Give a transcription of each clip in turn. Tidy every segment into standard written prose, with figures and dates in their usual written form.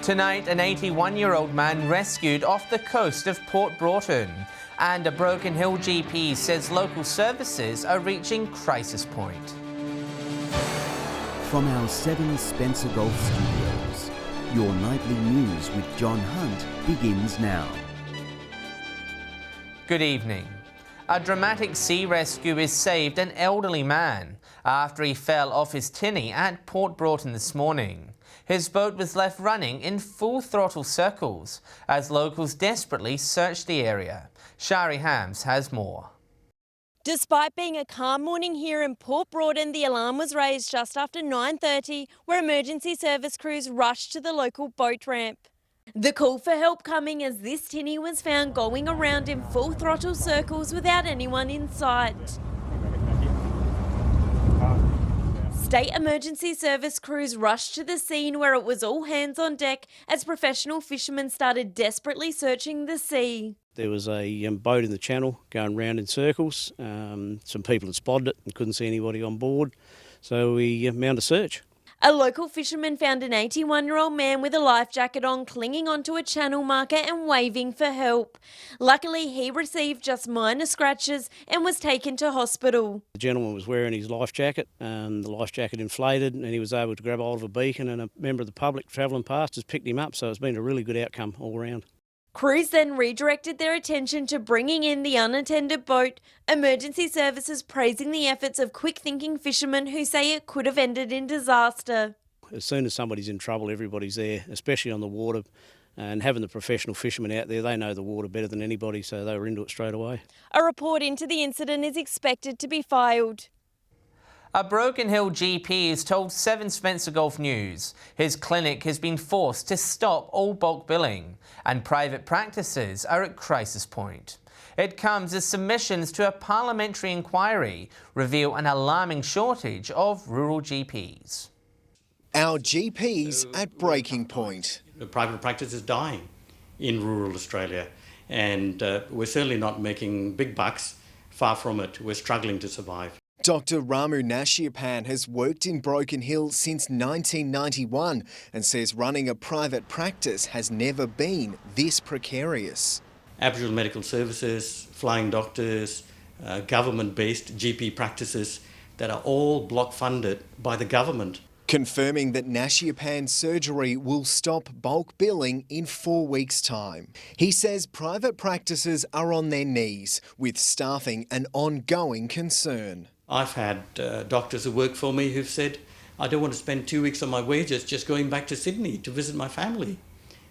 Tonight, an 81-year-old man rescued off the coast of Port Broughton. And a Broken Hill GP says local services are reaching crisis point. From our 7 Spencer Golf Studios, your nightly news with John Hunt begins now. Good evening. A dramatic sea rescue has saved an elderly man after he fell off his tinny at Port Broughton this morning. His boat was left running in full throttle circles as locals desperately searched the area. Shari Hams has more. Despite being a calm morning here in Port Broughton, the alarm was raised just after 9:30, where emergency service crews rushed to the local boat ramp. The call for help coming as this tinny was found going around in full throttle circles without anyone in sight. State emergency service crews rushed to the scene where it was all hands on deck as professional fishermen started desperately searching the sea. There was a boat in the channel going round in circles. Some people had spotted it and couldn't see anybody on board, so we mounted a search. A local fisherman found an 81-year-old man with a life jacket on clinging onto a channel marker and waving for help. Luckily, he received just minor scratches and was taken to hospital. The gentleman was wearing his life jacket, the life jacket inflated, and he was able to grab hold of a beacon, and a member of the public travelling past has picked him up, so it's been a really good outcome all round. Crews then redirected their attention to bringing in the unattended boat, emergency services praising the efforts of quick-thinking fishermen who say it could have ended in disaster. As soon as somebody's in trouble, everybody's there, especially on the water, and having the professional fishermen out there, they know the water better than anybody, so they were into it straight away. A report into the incident is expected to be filed. A Broken Hill GP has told 7 Spencer Golf News his clinic has been forced to stop all bulk billing and private practices are at crisis point. It comes as submissions to a parliamentary inquiry reveal an alarming shortage of rural GPs. Our GPs at breaking point. The private practice is dying in rural Australia, and we're certainly not making big bucks. Far from it. We're struggling to survive. Dr. Ramu Nashiapan has worked in Broken Hill since 1991 and says running a private practice has never been this precarious. Aboriginal medical services, flying doctors, government-based GP practices that are all block funded by the government. Confirming that Nashiapan's surgery will stop bulk billing in 4 weeks' time. He says private practices are on their knees with staffing an ongoing concern. I've had doctors who work for me who've said, I don't want to spend 2 weeks of my wages just going back to Sydney to visit my family.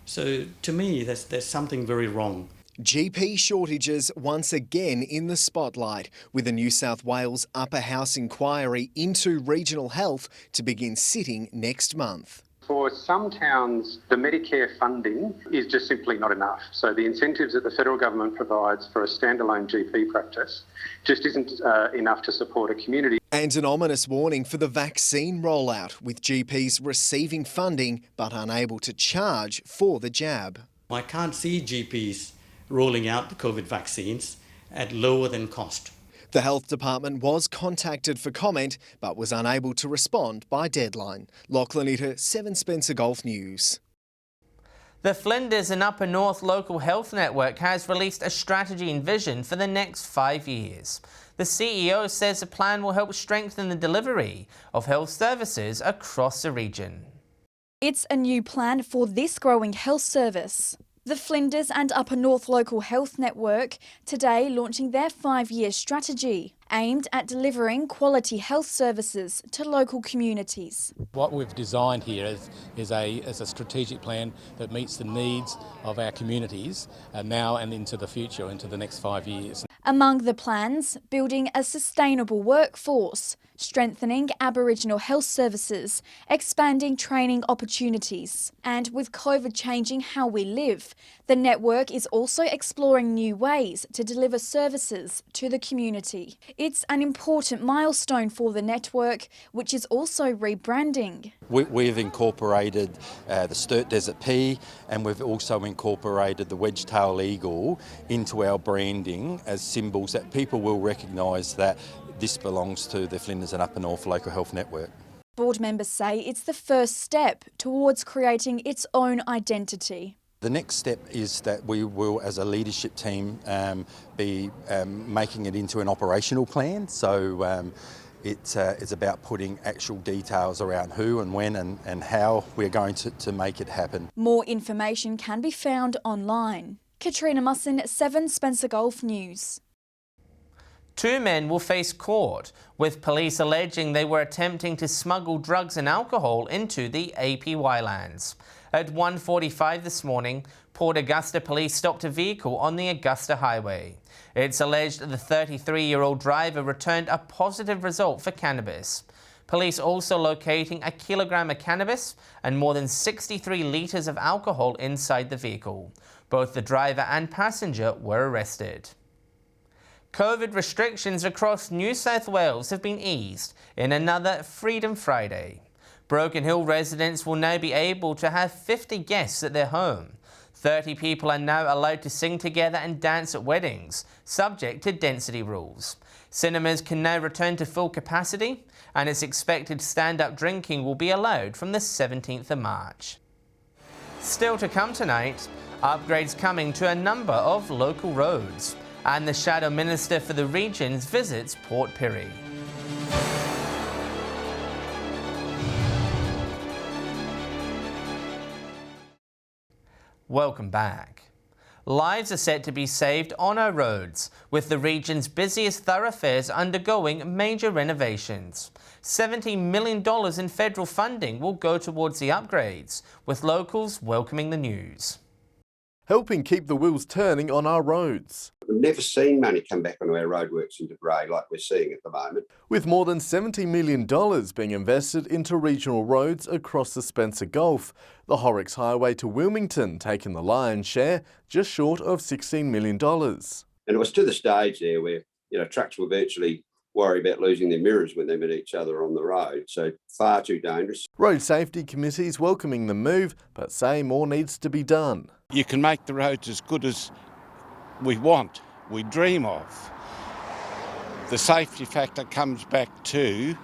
So to me, there's something very wrong. GP shortages once again in the spotlight, with a New South Wales Upper House inquiry into regional health to begin sitting next month. For some towns, the Medicare funding is just simply not enough. So the incentives that the federal government provides for a standalone GP practice just isn't enough to support a community. And an ominous warning for the vaccine rollout, with GPs receiving funding but unable to charge for the jab. I can't see GPs rolling out the COVID vaccines at lower than cost. The Health Department was contacted for comment but was unable to respond by deadline. Lachlan Itter, 7 Spencer Golf News. The Flinders and Upper North Local Health Network has released a strategy and vision for the next 5 years. The CEO says the plan will help strengthen the delivery of health services across the region. It's a new plan for this growing health service. The Flinders and Upper North Local Health Network today launching their 5-year strategy aimed at delivering quality health services to local communities. What we've designed here is a strategic plan that meets the needs of our communities now and into the future, into the next 5 years. Among the plans, building a sustainable workforce, strengthening Aboriginal health services, expanding training opportunities. And with COVID changing how we live, the network is also exploring new ways to deliver services to the community. It's an important milestone for the network, which is also rebranding. We've incorporated the Sturt Desert Pea, and we've also incorporated the wedge-tail eagle into our branding as symbols that people will recognise that this belongs to the Flinders and Upper North Local Health Network. Board members say it's the first step towards creating its own identity. The next step is that we will, as a leadership team, be making it into an operational plan. So it's about putting actual details around who and when and how we're going to make it happen. More information can be found online. Katrina Musson, 7 Spencer Gulf News. 2 men will face court, with police alleging they were attempting to smuggle drugs and alcohol into the APY lands. At 1:45 this morning, Port Augusta police stopped a vehicle on the Augusta Highway. It's alleged that the 33-year-old driver returned a positive result for cannabis. Police also locating a kilogram of cannabis and more than 63 litres of alcohol inside the vehicle. Both the driver and passenger were arrested. COVID restrictions across New South Wales have been eased in another Freedom Friday. Broken Hill residents will now be able to have 50 guests at their home. 30 people are now allowed to sing together and dance at weddings, subject to density rules. Cinemas can now return to full capacity, and it's expected stand-up drinking will be allowed from the 17th of March. Still to come tonight, upgrades coming to a number of local roads, and the Shadow Minister for the regions visits Port Pirie. Welcome back. Lives are set to be saved on our roads, with the region's busiest thoroughfares undergoing major renovations. $70 million in federal funding will go towards the upgrades, with locals welcoming the news. Helping keep the wheels turning on our roads. We've never seen money come back onto our roadworks into grey like we're seeing at the moment. With more than $70 million being invested into regional roads across the Spencer Gulf, the Horrocks Highway to Wilmington taking the lion's share, just short of $16 million. And it was to the stage there where, trucks were virtually worried about losing their mirrors when they met each other on the road, so far too dangerous. Road safety committees welcoming the move, but say more needs to be done. You can make the roads as good as we want, we dream of. The safety factor comes back to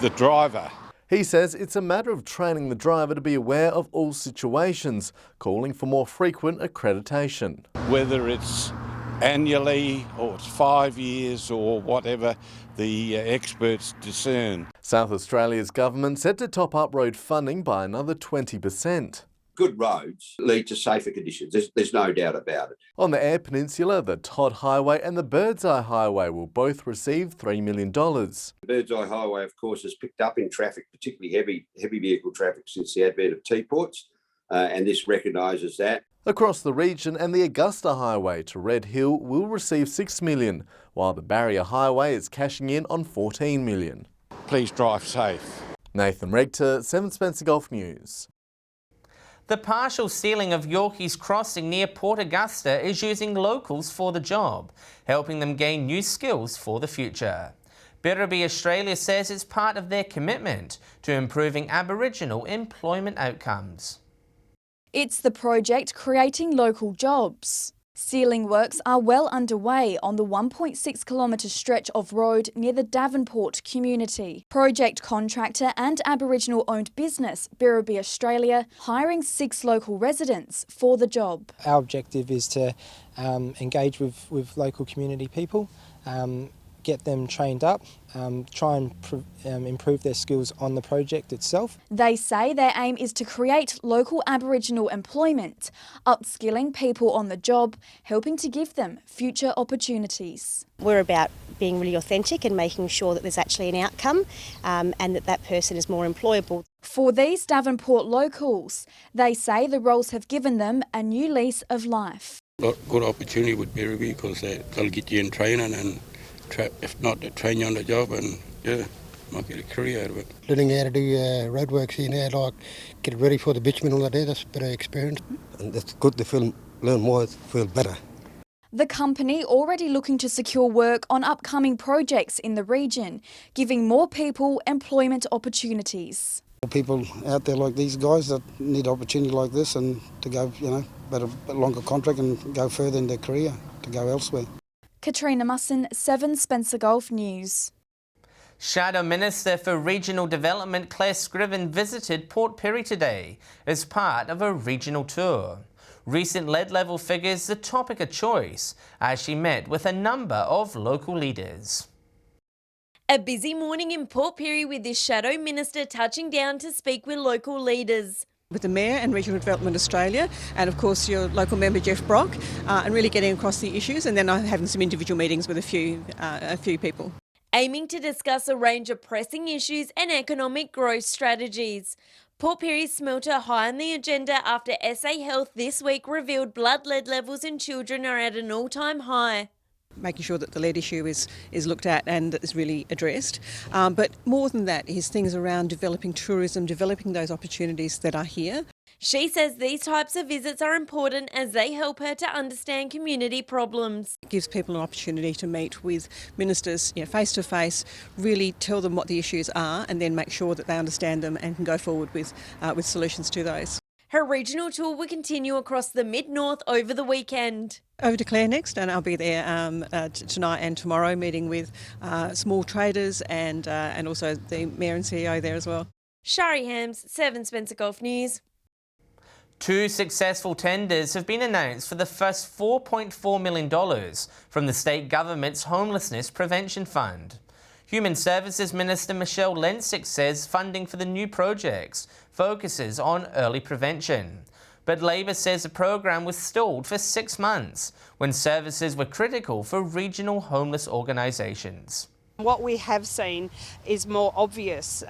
the driver. He says it's a matter of training the driver to be aware of all situations, calling for more frequent accreditation. Whether it's annually or it's 5 years or whatever the experts discern. South Australia's government set to top up road funding by another 20%. Good roads lead to safer conditions, there's no doubt about it. On the Eyre Peninsula, the Todd Highway and the Birdseye Highway will both receive $3 million. The Birdseye Highway, of course, has picked up in traffic, particularly heavy vehicle traffic, since the advent of T-ports, and this recognises that. Across the region, and the Augusta Highway to Red Hill will receive $6 million, while the Barrier Highway is cashing in on $14 million. Please drive safe. Nathan Regatta, 7 Spencer Gulf News. The partial sealing of Yorkeys Crossing near Port Augusta is using locals for the job, helping them gain new skills for the future. Birraby Australia says it's part of their commitment to improving Aboriginal employment outcomes. It's the project creating local jobs. Sealing works are well underway on the 1.6 kilometre stretch of road near the Davenport community. Project contractor and Aboriginal-owned business Birraby Australia hiring 6 local residents for the job. Our objective is to engage with local community people, get them trained up, try and improve their skills on the project itself. They say their aim is to create local Aboriginal employment, upskilling people on the job, helping to give them future opportunities. We're about being really authentic and making sure that there's actually an outcome and that person is more employable. For these Davenport locals, they say the roles have given them a new lease of life. Good opportunity with Birraby because they'll get you in training and if not, they train you on the job and might get a career out of it. Learning how to do roadworks here now, like get ready for the bitumen all that day, that's a bit of experience. And it's good to learn more, feel better. The company already looking to secure work on upcoming projects in the region, giving more people employment opportunities. People out there like these guys that need opportunity like this and to go, better longer contract and go further in their career, to go elsewhere. Katrina Musson, 7 Spencer Gulf News. Shadow Minister for Regional Development Claire Scriven visited Port Pirie today as part of a regional tour. Recent lead level figures the topic of choice as she met with a number of local leaders. A busy morning in Port Pirie with the Shadow Minister touching down to speak with local leaders. With the Mayor and Regional Development Australia and of course your local member Jeff Brock and really getting across the issues, and then having some individual meetings with a few people. Aiming to discuss a range of pressing issues and economic growth strategies. Port Pirie's smelter high on the agenda after SA Health this week revealed blood lead levels in children are at an all-time high. Making sure that the lead issue is looked at and is really addressed. But more than that is things around developing tourism, developing those opportunities that are here. She says these types of visits are important as they help her to understand community problems. It gives people an opportunity to meet with ministers face to face, really tell them what the issues are and then make sure that they understand them and can go forward with solutions to those. Her regional tour will continue across the Mid-North over the weekend. Over to Clare next, and I'll be there tonight and tomorrow meeting with small traders and also the Mayor and CEO there as well. Shari Hams, 7 Spencer Golf News. 2 successful tenders have been announced for the first $4.4 million from the state government's Homelessness Prevention Fund. Human Services Minister Michelle Lensick says funding for the new projects focuses on early prevention. But Labor says the program was stalled for 6 months when services were critical for regional homeless organisations. What we have seen is more obvious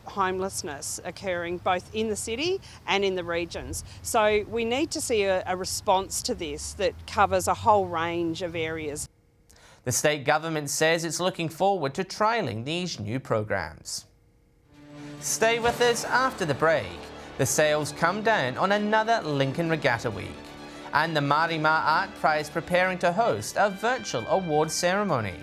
homelessness occurring both in the city and in the regions. So we need to see a response to this that covers a whole range of areas. The state government says it's looking forward to trialling these new programs. Stay with us after the break. The sales come down on another Lincoln Regatta week. And the Marima Art Prize preparing to host a virtual awards ceremony.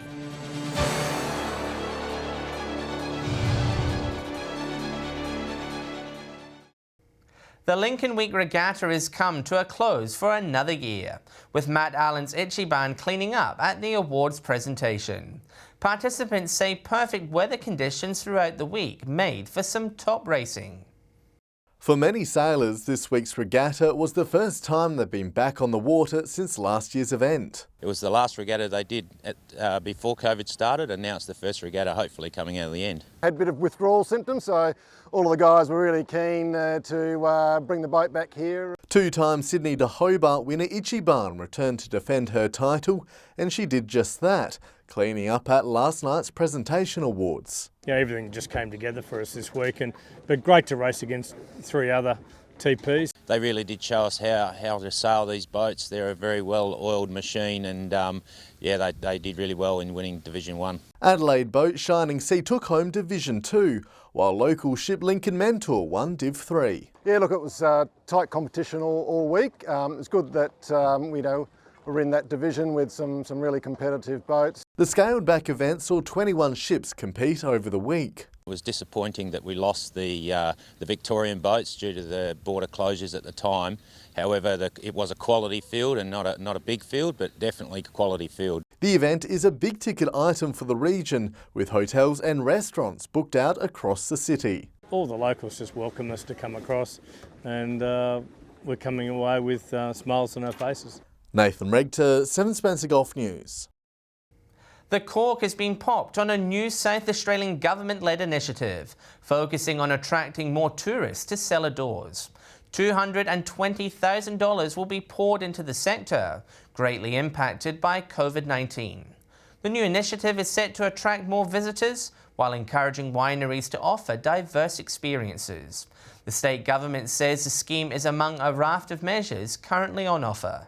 The Lincoln Week Regatta has come to a close for another year, with Matt Allen's Ichiban cleaning up at the awards presentation. Participants say perfect weather conditions throughout the week made for some top racing. For many sailors, this week's regatta was the first time they've been back on the water since last year's event. It was the last regatta they did before COVID started, and now it's the first regatta hopefully coming out of the end. Had a bit of withdrawal symptoms, so all of the guys were really keen to bring the boat back here. 2-time Sydney to Hobart winner Ichiban returned to defend her title, and she did just that, cleaning up at last night's presentation awards. Yeah, everything just came together for us this week, but great to race against 3 other TPs. They really did show us how to sail these boats. They're a very well-oiled machine, and yeah, they did really well in winning Division 1. Adelaide boat Shining Sea took home Division 2, while local ship Lincoln Mentor won Div 3. Yeah, look, it was tight competition all week. It's good that we're in that division with some really competitive boats. The scaled-back event saw 21 ships compete over the week. It was disappointing that we lost the Victorian boats due to the border closures at the time. However, it was a quality field and not a big field, but definitely a quality field. The event is a big-ticket item for the region, with hotels and restaurants booked out across the city. All the locals just welcome us to come across, and we're coming away with smiles on our faces. Nathan Regatta, 7 Spencer Golf News. The cork has been popped on a new South Australian government-led initiative, focusing on attracting more tourists to cellar doors. $220,000 will be poured into the sector, greatly impacted by COVID-19. The new initiative is set to attract more visitors while encouraging wineries to offer diverse experiences. The state government says the scheme is among a raft of measures currently on offer.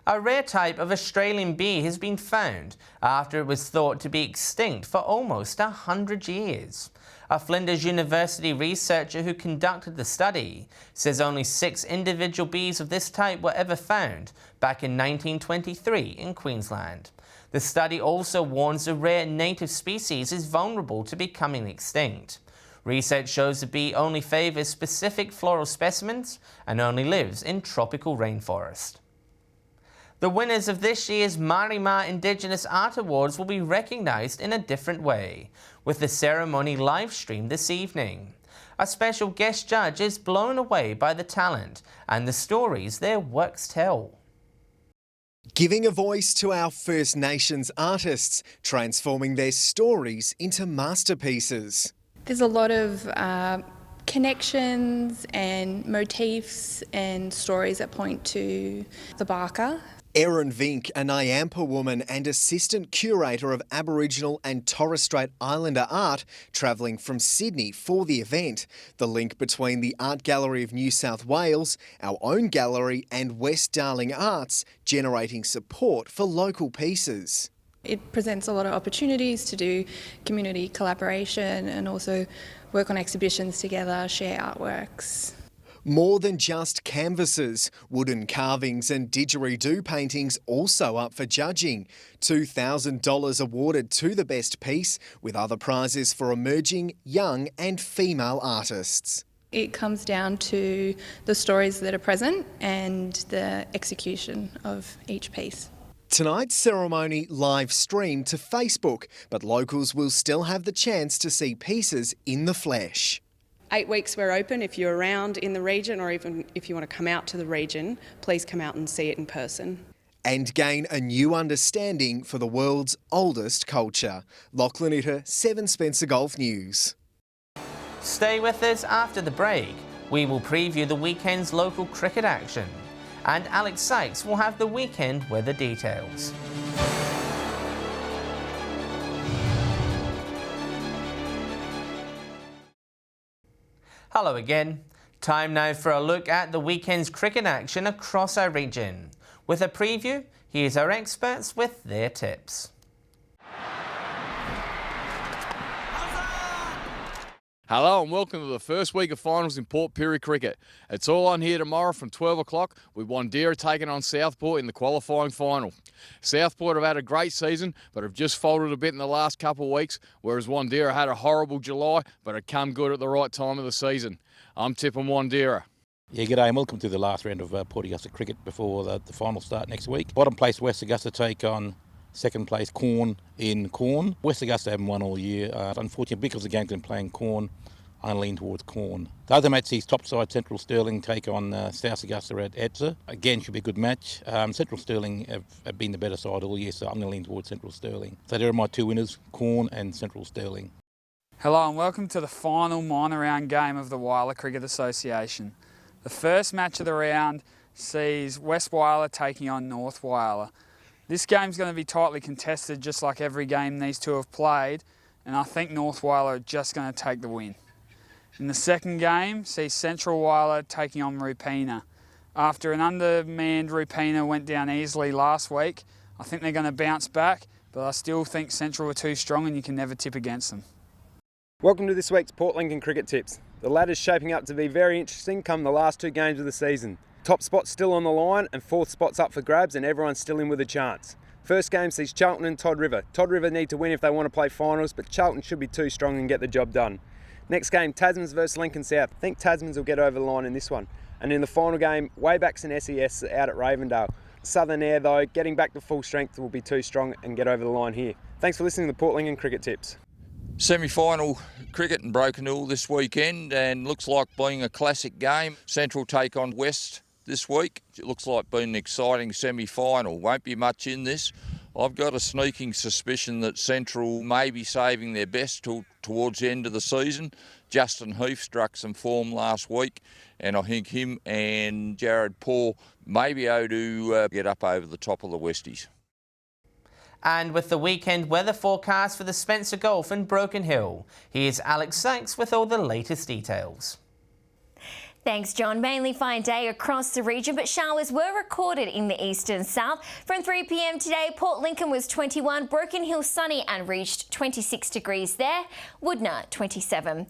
A rare type of Australian bee has been found after it was thought to be extinct for almost 100 years. A Flinders University researcher who conducted the study says only 6 individual bees of this type were ever found back in 1923 in Queensland. The study also warns the rare native species is vulnerable to becoming extinct. Research shows the bee only favours specific floral specimens and only lives in tropical rainforest. The winners of this year's Marima Indigenous Art Awards will be recognised in a different way, with the ceremony live streamed this evening. A special guest judge is blown away by the talent and the stories their works tell. Giving a voice to our First Nations artists, transforming their stories into masterpieces. There's a lot of connections and motifs and stories that point to the Barker. Erin Vink, a Nyampa woman and assistant curator of Aboriginal and Torres Strait Islander art, travelling from Sydney for the event. The link between the Art Gallery of New South Wales, our own gallery and West Darling Arts, generating support for local pieces. It presents a lot of opportunities to do community collaboration and also work on exhibitions together, share artworks. More than just canvases, wooden carvings and didgeridoo paintings also up for judging. $2,000 awarded to the best piece, with other prizes for emerging young and female artists. It comes down to the stories that are present and the execution of each piece. Tonight's ceremony live streamed to Facebook, but locals will still have the chance to see pieces in the flesh. 8 weeks we're open. If you're around in the region or even if you want to come out to the region, please come out and see it in person. And gain a new understanding for the world's oldest culture. Lachlan Itter, 7 Spencer Golf News. Stay with us after the break. We will preview the weekend's local cricket action. And Alex Sykes will have the weekend weather details. Hello again. Time now for a look at the weekend's cricket action across our region. With a preview, here's our experts with their tips. Hello and welcome to the first week of finals in Port Pirie cricket. It's all on here tomorrow from 12 o'clock with Wandera taking on Southport in the qualifying final. Southport have had a great season but have just folded a bit in the last couple of weeks, whereas Wandera had a horrible July but had come good at the right time of the season. I'm tipping Wandera. Yeah, g'day and welcome to the last round of Port Augusta cricket before the final start next week. Bottom place West Augusta take on second place Corn in Corn. West Augusta haven't won all year. Unfortunately, because the game's been playing Corn, I lean towards Corn. The other match is top side Central Stirling take on South Augusta at Etzer. Again, should be a good match. Central Stirling have been the better side all year, so I'm going to lean towards Central Stirling. So there are my 2 winners, Corn and Central Stirling. Hello and welcome to the final minor round game of the Whyalla Cricket Association. The first match of the round sees West Whyalla taking on North Whyalla. This game's going to be tightly contested, just like every game these two have played, and I think North Whyalla are just going to take the win. In the second game, see Central Whyalla taking on Rupina. After an undermanned Rupina went down easily last week, I think they're going to bounce back, but I still think Central are too strong and you can never tip against them. Welcome to this week's Port Lincoln Cricket Tips. The ladder's shaping up to be very interesting come the last 2 games of the season. Top spot's still on the line and 4th spot's up for grabs and everyone's still in with a chance. First game sees Charlton and Todd River. Todd River need to win if they want to play finals, but Charlton should be too strong and get the job done. Next game, Tasmans versus Lincoln South. I think Tasmans will get over the line in this one. And in the final game, Waybacks and SES out at Ravendale. Southern Air though, getting back to full strength will be too strong and get over the line here. Thanks for listening to the Port Lincoln Cricket Tips. Semi-final cricket in Broken Hill this weekend and looks like being a classic game. Central take on West this week. It looks like being an exciting semi-final. Won't be much in this. I've got a sneaking suspicion that Central may be saving their best towards the end of the season. Justin Heath struck some form last week and I think him and Jared Paul may be able to get up over the top of the Westies. And with the weekend weather forecast for the Spencer Gulf and Broken Hill, here's Alex Sykes with all the latest details. Thanks, John. Mainly fine day across the region, but showers were recorded in the east and south. From 3 p.m. today, Port Lincoln was 21, Broken Hill sunny and reached 26 degrees there, Woodna 27.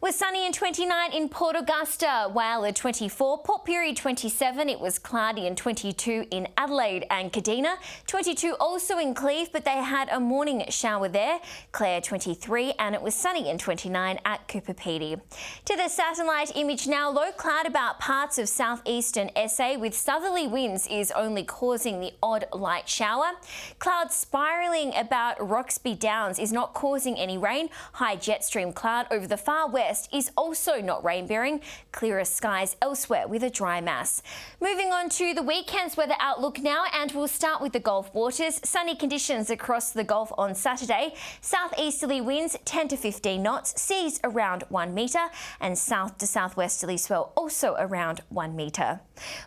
Was sunny and 29 in Port Augusta, Whyalla 24, Port Pirie 27, it was cloudy and 22 in Adelaide and Kadina, 22 also in Cleve, but they had a morning shower there, Clare 23, and it was sunny and 29 at Cooper Pedy. To the satellite image now, local of cloud about parts of southeastern SA, with southerly winds is only causing the odd light shower. Cloud spiralling about Roxby Downs is not causing any rain. High jet stream cloud over the far west is also not rain-bearing. Clearer skies elsewhere with a dry mass. Moving on to the weekend's weather outlook now, and we'll start with the Gulf waters. Sunny conditions across the Gulf on Saturday. Southeasterly winds 10 to 15 knots, seas around 1 metre, and south to southwesterly swell also around 1 metre.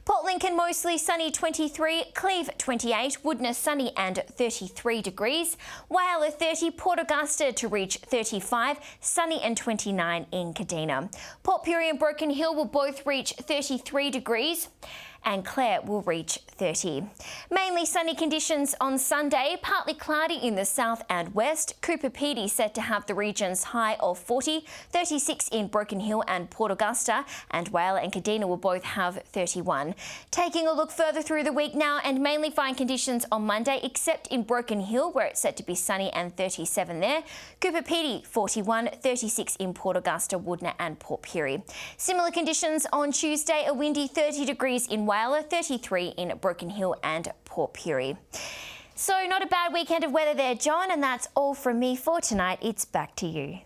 Port Lincoln mostly sunny 23, Cleve 28, Woodness sunny and 33 degrees, Whyalla 30, Port Augusta to reach 35, sunny and 29 in Kadina. Port Pirie and Broken Hill will both reach 33 degrees. And Clare will reach 30. Mainly sunny conditions on Sunday, partly cloudy in the south and west. Cooper Pedy set to have the region's high of 40, 36 in Broken Hill and Port Augusta, and Whyalla and Kadina will both have 31. Taking a look further through the week now, and mainly fine conditions on Monday, except in Broken Hill where it's set to be sunny and 37 there. Cooper Pedy 41, 36 in Port Augusta, Woodner and Port Pirie. Similar conditions on Tuesday, a windy 30 degrees in Whyalla, 33 in Broken Hill and Port Pirie. So not a bad weekend of weather there, John, and that's all from me for tonight. It's back to you.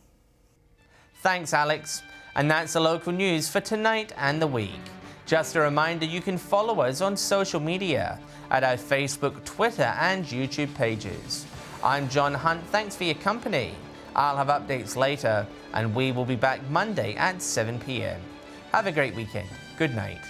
Thanks, Alex. And that's the local news for tonight and the week. Just a reminder, you can follow us on social media at our Facebook, Twitter and YouTube pages. I'm John Hunt. Thanks for your company. I'll have updates later, and we will be back Monday at 7 p.m. Have a great weekend. Good night.